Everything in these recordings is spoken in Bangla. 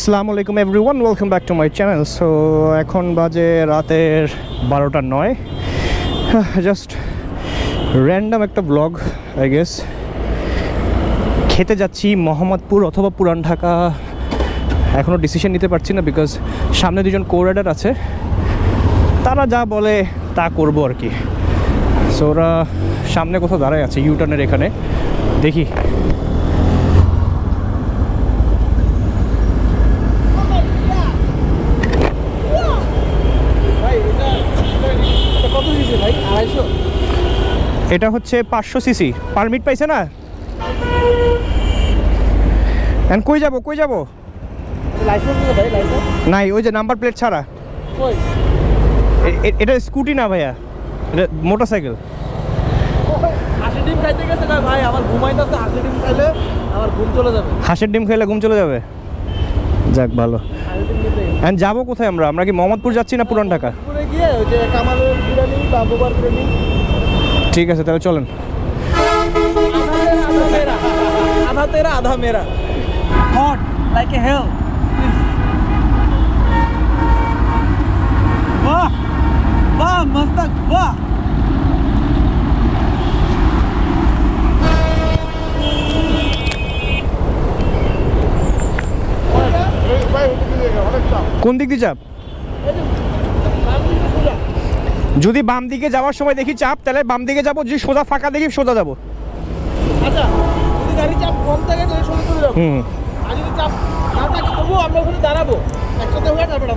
আসসালামু আলাইকুম everyone, welcome back to my channel. So এখন বাজে রাতের 12:09। জাস্ট র্যান্ডাম একটা ব্লগ আই গেস। খেতে যাচ্ছি মোহাম্মদপুর অথবা পুরান ঢাকা, এখনও ডিসিশন নিতে পারছি না বিকজ সামনে দুজন কো-রাইডার আছে, তারা যা বলে তা করবো আর কি। সো ওরা সামনে কোথাও দাঁড়ায় আছে ইউটার্নের এখানে, দেখি। এটা হচ্ছে 500 সিসি, পারমিট পাইছে না? কই যাব নাই, ওই যে নাম্বার প্লেট ছাড়া। এটা স্কুটি না ভাইয়া, এটা মোটরসাইকেল। হাঁসের ডিম খাইলে ঘুম চলে যাবে। যাক ভালো। যাবো কোথায় আমরা কি মোহাম্মদপুর যাচ্ছি না পুরান ঢাকা? ঠিক আছে তাহলে চলেন। आधा तेरा आधा मेरा, hot like a hell. वाह वाह मस्तक वाह। কোন দিক দিয়ে চাপ? যদি বাম দিকে যাওয়ার সময় দেখি চাপ, তাহলে বাম দিকে যাবো। যদি সোজা ফাঁকা দেখি সোজা যাবো। আচ্ছা, যদি গাড়ি চাপ কম থাকে তাহলে সোজা চলে যাবো। আর যদি চাপ না থাকে তবুও আমরা ওখানে দাঁড়াবো, একসাথে হয়ে তারপর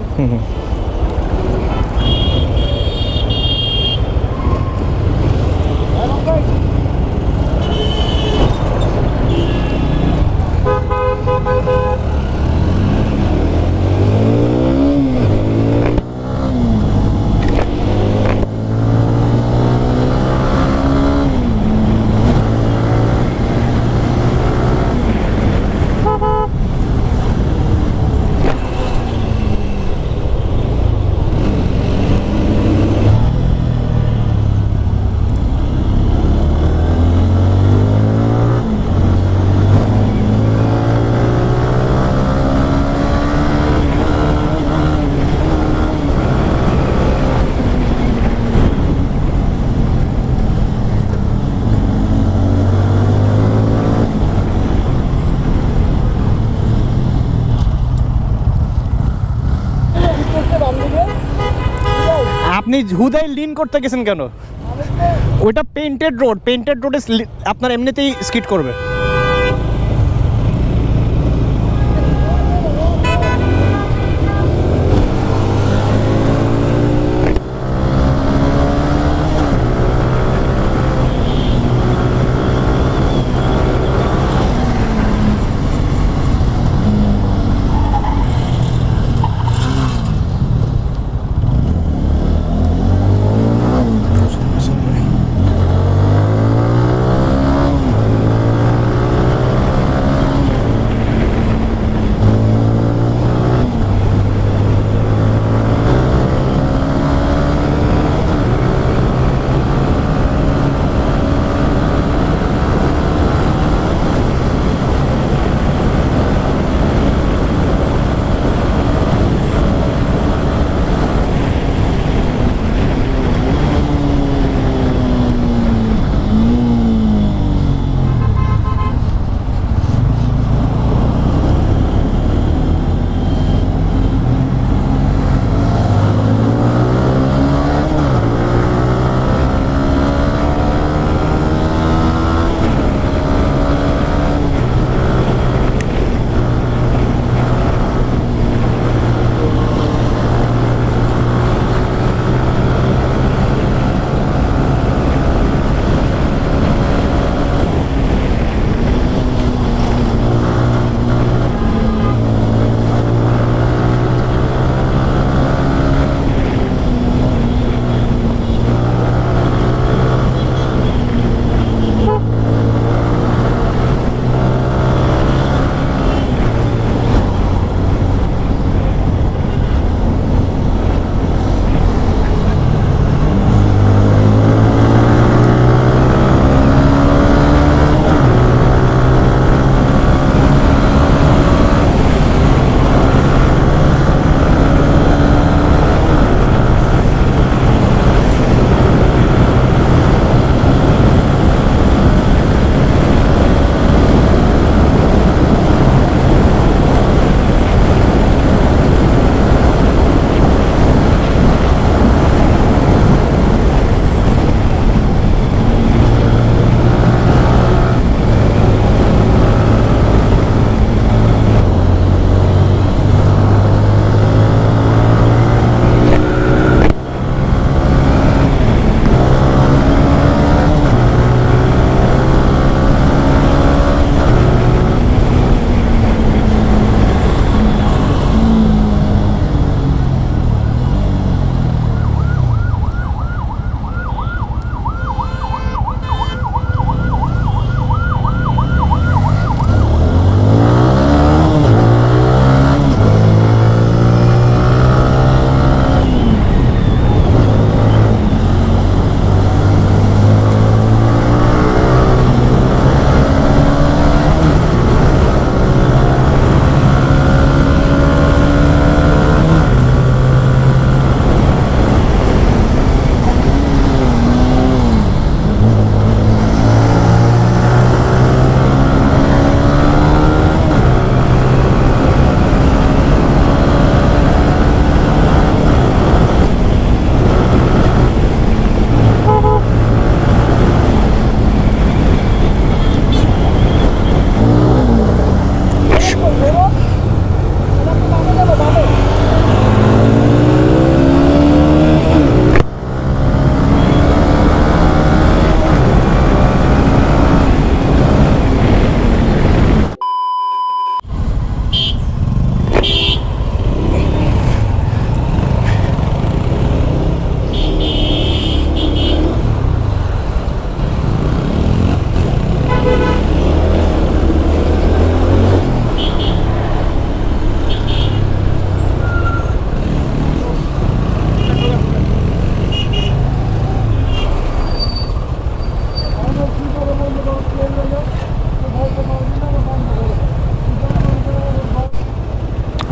আপনি হুদাই লিন করতে গেছেন কেন? ওইটা পেইন্টেড রোডে আপনার এমনিতেই স্কিড করবে।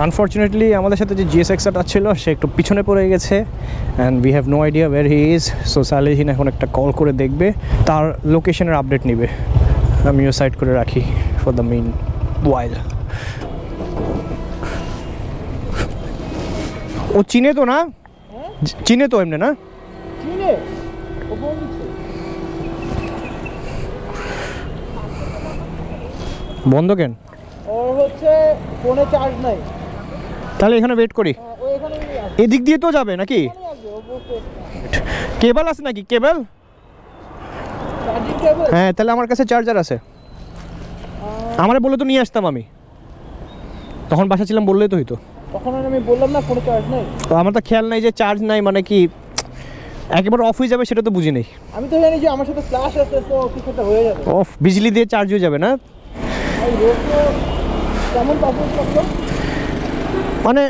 আনফর্চুনেটলি আমাদের সাথে যে GSX-টা ছিল সে একটু পিছনে পড়ে গেছে and we have no idea where he is. So Salehin এখন একটা কল করে দেখবে, তার লোকেশনের আপডেট নেবে। আমিও সাইড করে রাখি ফর দ্য মেইন ওয়াইল। ও চিনে তো না? চিনে তো এমনি না? চিনে ও বলছে বন্ধ কেন? ওর হচ্ছে ফোনে চার্জ নাই। তাহলে এখানে ওয়েট করি। ও এখানে এদিক দিয়ে তো যাবে নাকি? আসবে, ও বলছে কেবল আছে নাকি? কেবল? Charging cable. হ্যাঁ, তাহলে আমার কাছে চার্জার আছে। আমারে বলে তো নিয়ে আসতাম আমি, তখন বাসা ছিলাম বললেই তো হইতো। তখন আমি বললাম না ফোনে চার্জ নাই। তো আমার তো খেয়াল নাই যে চার্জ নাই, মানে কি একেবারে অফ হয়ে যাবে সেটা তো বুঝি নেই। আমি তো জানি যে আমার সাথে ফ্ল্যাশ আছে, তো কিছু একটা হয়ে যাবে। অফ বিজলি দিয়ে চার্জ হয়ে যাবে না? এই রোড তো কেমন পারফরমেন্স করলো? মানে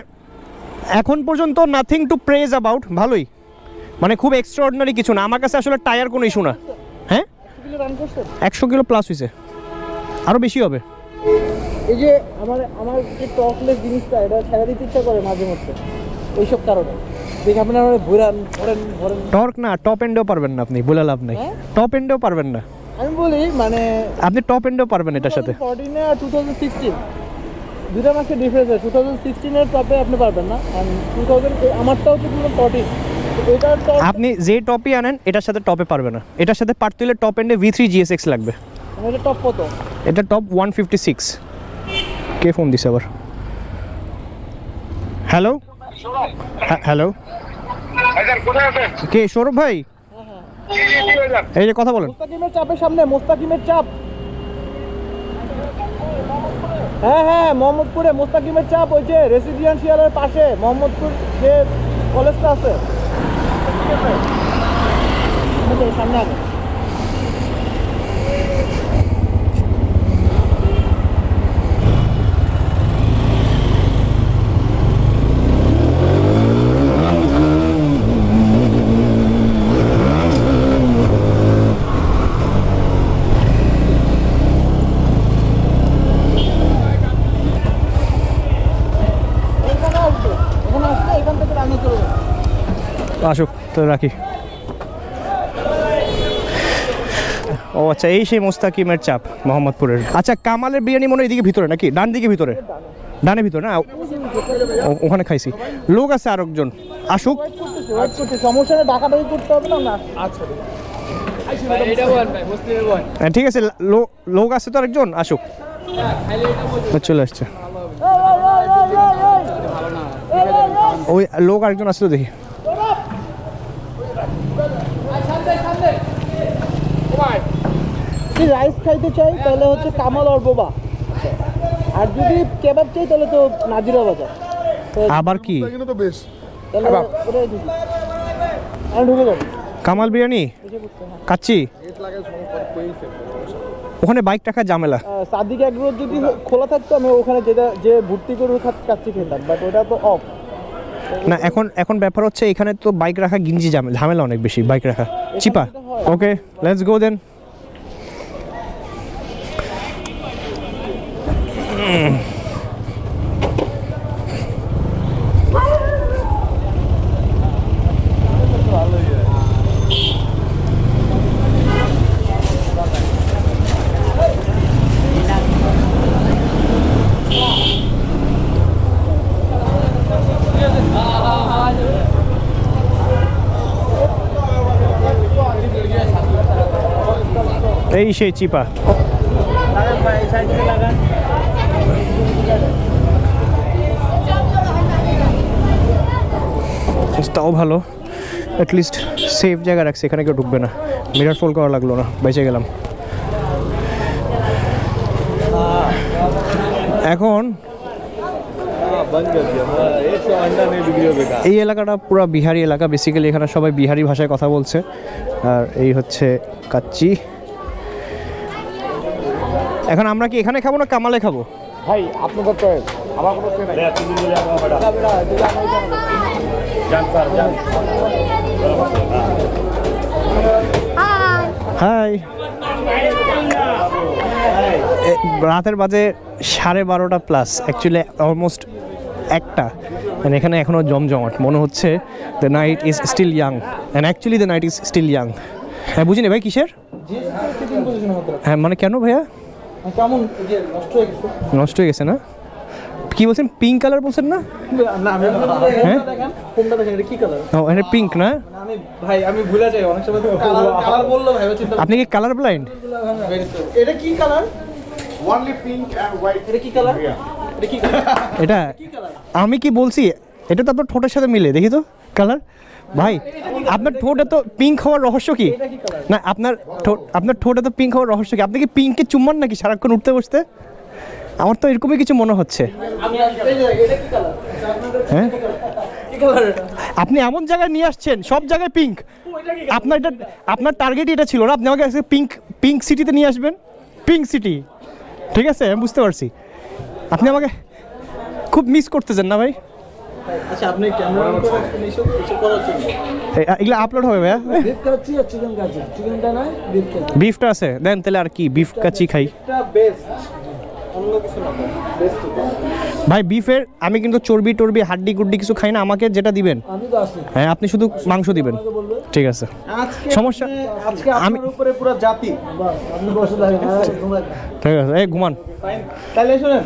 এখন পর্যন্ত নাথিং টু প্রেজ অ্যাবাউট, ভালোই, মানে খুব এক্সট্রাঅর্ডিনারি কিছু না। আমার কাছে আসলে টায়ার কোনো ইস্যু না। হ্যাঁ, 100 কিলো রান করছে। 100 কিলো প্লাস হয়েছে, আরও বেশি হবে। এই যে আমার যে টকলেস জিনিসটা, এটা ছেড়ে দিতে ইচ্ছা করে মাঝে মধ্যে এইসব কারণে। দেখে আপনারা ঘোরান ভরেন ভরেন। টর্ক না, টপ এন্ডেও পারবেন না আপনি, বলে লাভ নাই। টপ এন্ডেও পারবেন না। আমি বলি মানে আপনি টপ এন্ডেও পারবেন এটার সাথে। 2014 আর 2016 দুটা মাসের ডিফারেন্স আছে। 2016 এর টপে আপনি পারবেন না, আর 2000 আমারটাও তো 2014। এটার টপ আপনি যে টপই আনেন এটার সাথে টপে পারবে না। এটার সাথে পারতে হলে টপ এন্ডে V3 GSX লাগবে। এটা টপ কত? এটা টপ 156। কে ফোন দিছে আবার? হ্যালো হ্যালো, কে? সৌরভ ভাই, এই যে কথা বলেন। মুস্তাকিমের চাপের সামনে, মুস্তাকিমের চাপ। হ্যাঁ হ্যাঁ, মোহাম্মদপুরে মুস্তাকিমের চাপ, ওই যে রেসিডেন্সিয়ালের পাশে মোহাম্মদপুর যে কলেজটা আছে সামনে আগে। আসুক তো রাখি। ও আচ্ছা, এই সেই মুস্তাকিমের চাপ মোহাম্মদপুরের। আচ্ছা, কামালের বিরিয়ানি মনে হয় এদিকে ভিতরে নাকি? ডান দিকে ভিতরে? ডানে ভিতরে না, ওখানে খাইছি। লোক আছে আরেকজন, আসুক। সমস্যা নেই, ডাকাডাকি করতে হবে না। আচ্ছা ঠিক আছে, লোক আছে তো আরেকজন, আসুক। চলে আসছে ওই লোক, আরেকজন আসছে তো দেখি। যদি রাইস খাইতে চাই তাহলে হচ্ছে কামাল আর বোবা, আর যদি কেবাব চাই তাহলে তো নাজিরা বাজার। আবার কি? তাহলে ওটাই দিবি। আমি ঢুকে যাবো কামাল বিরিয়ানি কাচ্চি, ওখানে বাইক রাখা ঝামেলা। সাদিক এগ্রো যদি খোলা থাকতো আমি ওখানে যে ভর্তি করে কাচ্চি খেতাম, বাট ওটা তো অফ না। এখন ব্যাপার হচ্ছে এখানে তো বাইক রাখা গিঞ্জি ঝামেলা অনেক বেশি, বাইক রাখা চিপা। ওকে, লেটস গো দেন। এই সেই চিপা। তাও ভালো, অ্যাটলিস্ট সেফ জায়গা রাখছে, এখানে কেউ ঢুকবে না। মিরার ফোল করা লাগলো না, বেঁচে গেলাম। এখন এই এলাকাটা পুরো বিহারি এলাকা, বেসিক্যালি এখানে সবাই বিহারি ভাষায় কথা বলছে। আর এই হচ্ছে কাচ্চি। এখন আমরা কি এখানে খাবো না কামালে খাবো? ভাই আপনাদের তো আমার কোনো নাই। হাই, রাতের বাজে 12:30 প্লাস, অ্যাকচুয়ালি অলমোস্ট একটা, মানে এখানে এখনও জমজমাট, মনে হচ্ছে the night is still young, and actually the night is still young. হ্যাঁ বুঝিনি ভাই কিসের? হ্যাঁ মানে কেন ভাইয়া? কেমন নষ্ট হয়ে গেছে না? কি বলছেন, পিঙ্ক কালার বলছেন না? হ্যাঁ কোনটা দেখেন, এটা কি কালার? ও এটা পিঙ্ক না? আমি ভুলে যাই অনেক সময়, কালার বললো ভাই চিন্তা। আপনি কি কালার ব্লাইন্ড? এটা কি colour? Only pink and white. এটা কি কালার? এটা কি কালার? এটা আমি কি বলছি, এটা তো আপনার ঠোঁটের সাথে মিলে, দেখি তো কালার। ভাই আপনার ঠোঁটে তো পিঙ্ক হওয়ার রহস্য কি? না আপনার ঠোঁটে তো পিঙ্ক হওয়ার রহস্য কি? আপনি কি পিঙ্কে চুম্বন নাকি সারাক্ষণ উঠতে বসতে? আমার তো এরকমই কিছু মনে হচ্ছে। হ্যাঁ আপনি এমন জায়গায় নিয়ে আসছেন সব জায়গায় পিঙ্ক। আপনার টার্গেট এটা ছিল না, আপনি আমাকে পিঙ্ক সিটিতে নিয়ে আসবেন, পিঙ্ক সিটি। ঠিক আছে আমি বুঝতে পারছি, আপনি আমাকে খুব মিস করতেছেন না ভাই? আচ্ছা আপনি ক্যামেরা অন করে রাখছেন, এইসব কিছু করার জন্য এগুলো আপলোড হবে ভাইয়া? বিফ কাচ্চি আর চিকেন কাচ্চি, চিকেনটা না বিফ কাচ্চি। বিফটা আছে দেন তাহলে, আর কি বিফ কাচ্চি খাই। এটা বেস্ট, অন্য কিছু না বেস্ট। ভাই বিফের আমি কিন্তু চর্বি টর্বি হাড্ডি গুড্ডি কিছু খাই না, আমাকে যেটা দিবেন। আমি তো আছি। হ্যাঁ আপনি শুধু মাংস দিবেন, ঠিক আছে সমস্যা। আজকে আপনার উপরে পুরো জাতি, বাস আপনি বসে থাকেন, ঠিক আছে এই ঘুমান। তাহলে শুনেন,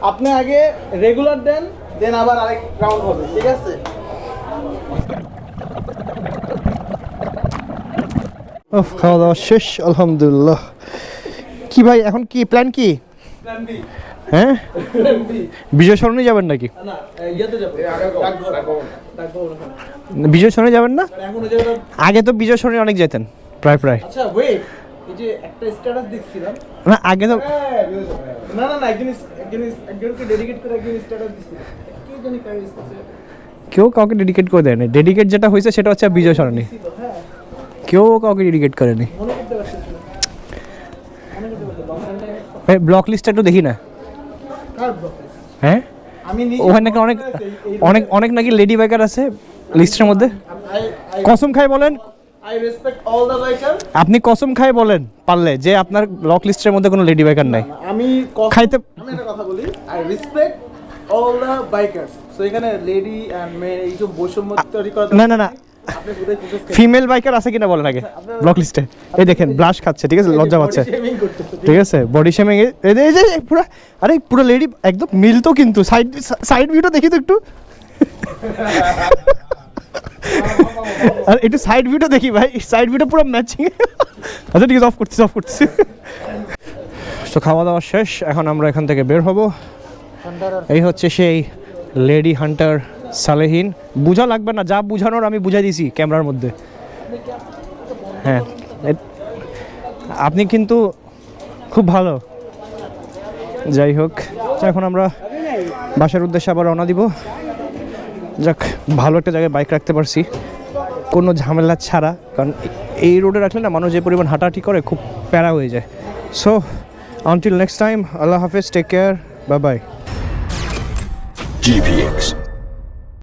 আপনি আগে রেগুলার দেন, দেন আবার আরেক রাউন্ড হবে, ঠিক আছে? খাওয়া দাওয়া শেষ আলহামদুলিল্লাহ। কি ভাই এখন কি প্ল্যান কি? Plan B. হ্যাঁ বিজয় সরণি যাবেন নাকি? না ইয়াতে যাব, ডাকঘর। বিজয় সরণি যাবেন না? এখনো যাবেন? আগে তো বিজয় সরণি অনেক যেতেন প্রায়। আচ্ছা ওয়েট, এই যে একটা স্ট্যাটাস দেখছিলাম না আগে তো না একজনকে ডেডিকেট করে একজন স্ট্যাটাস দিছিল, কে জানি কার স্ট্যাটাস, কেউ কাউকে ডেডিকেট করে দেয়নি। ডেডিকেট যেটা হয়েছে সেটা হচ্ছে বিজয় সরণি, হ্যাঁ কেউ কাউকে ডেডিকেট করেনি। মনে করতে পারছি না। ব্লক লিস্টটা একটু দেখি না। কার ব্লক? হ্যাঁ আমি ওখানে নাকি অনেক নাকি লেডি বাইকার আছে লিস্টের মধ্যে। কসম খাই বলেন, I respect all the biker. আপনি কসম খাই বলেন পারলে যে আপনার ব্লক লিস্টের মধ্যে কোনো লেডি বাইকার নাই। আমি একটা কথা বলি, I respect all the bikers. So এখানে লেডি এন্ড মেন এই যে বৈষম্য তৈরি করা, না ফিমেল বাইকার আছে কিনা বলেন আগে ব্লক লিস্টে। এই দেখেন ব্লাশ খাচ্ছে, ঠিক আছে, লজ্জা পাচ্ছে, ঠিক আছে, বডি শেমিং। এই যে পুরো, আরে পুরো লেডি একদম মিলতো, কিন্তু সাইড ভিউটা দেখি তো একটু। আর একটু সাইড ভিউটা দেখি ভাই, সাইড ভিউটা পুরো ম্যাচিং। আচ্ছা ঠিক আছে, অফ করতেছি। তো খাওয়া দাওয়া শেষ, এখন আমরা এখান থেকে বের হব। এই হচ্ছে সেই লেডি হান্টার সালেহিন। বুঝা লাগবে না, যা বুঝানোর আমি বুঝাই দিয়েছি ক্যামেরার মধ্যে। হ্যাঁ আপনি কিন্তু খুব ভালো। যাই হোক, এখন আমরা বাসার উদ্দেশ্যে আবার রওনা দিব। যাক ভালো একটা জায়গায় বাইক রাখতে পারছি কোনো ঝামেলা ছাড়া, কারণ এই রোডে রাখলে না মানুষ যে পরিমাণ হাঁটাহাঁটি করে খুব প্যারা হয়ে যায়। সো আনটিল নেক্সট টাইম, আল্লাহ হাফেজ, take care, bye bye. GPX